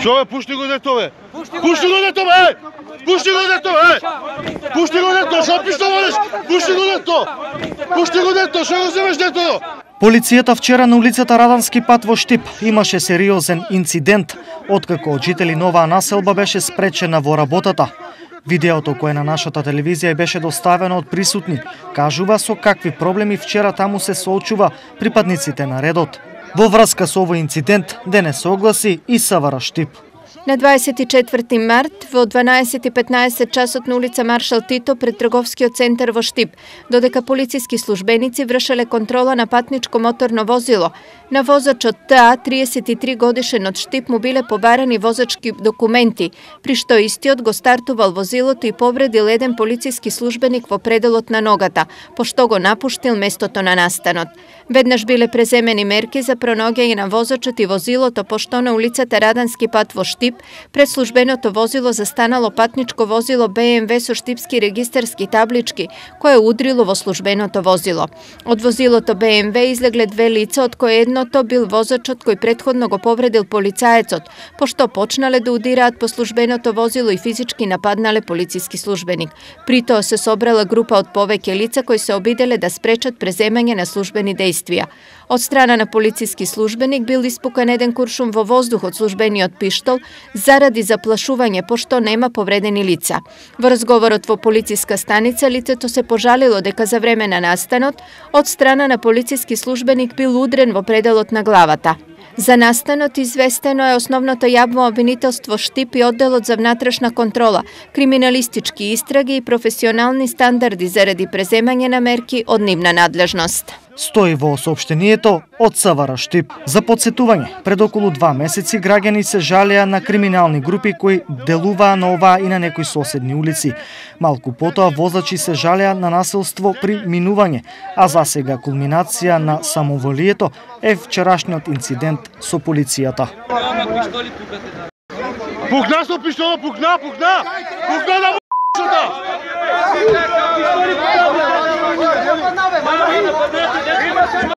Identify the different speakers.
Speaker 1: Што бе, пушти го дето бе. Пушти го дето бе. Пушти го дето бе. Пушти го дето, што пиштоваш? Пушти го дето. Пушти го дето, што го земеш дето?
Speaker 2: Полицијата вчера на улицата Радански пат во Штип имаше сериозен инцидент, откако од жители на оваа населба беше спречена во работата. Видеото кое на нашата телевизија беше доставено од присутни кажува со какви проблеми вчера таму се соочува припадниците на редот. Во врска со овој инцидент денес се огласи и СВР Штип.
Speaker 3: На 24 март во 12:15 часот на улица Маршал Тито пред трговскиот центар во Штип, додека полициски службеници вршеле контрола на патничко моторно возило. На возачот ТА, 33 годишен од Штип, му биле побарани возачки документи, при што истиот го стартувал возилото и повредил еден полициски службеник во пределот на ногата, пошто го напуштил местото на настанот. Веднаш биле преземени мерки за пронаоѓање на возачот и возилото, пошто на улицата Радански пат во Штип пред службеното возило застанало патничко возило БМВ со штипски регистарски таблички, кое удрило во службеното возило. Од возилото БМВ излегле две лица, од кои едното бил возачот кој претходно го повредил полицаецот, пошто почнале да удираат по службеното возило и физички нападнале полициски службеник. При тоа се собрала група од повеќе лица кои се обиделе да спречат преземање на службени дејствија. Од страна на полициски службеник бил испукан еден куршум во воздух од службениот пиштол заради заплашување, пошто нема повредени лица. Во разговорот во полициска станица лицето се пожалило дека за време на настанот од страна на полициски службеник бил удрен во пределот на главата. За настанот известено е Основното јавно обвинителство Штип и Одделот за внатрешна контрола, криминалистички истраги и професионални стандарди заради преземање на мерки од нивна надлежност.
Speaker 2: Стои во соопштението од СВР Штип. За подсетување, пред околу 2 месеци граѓани се жалеа на криминални групи кои делуваа на оваа и на некои соседни улици. Малку потоа возачи се жалеа на насилство при минување, а за сега кулминација на самоволието е вчерашниот инцидент со полицијата.
Speaker 1: Пукна со пиштола, пукна! Пукна на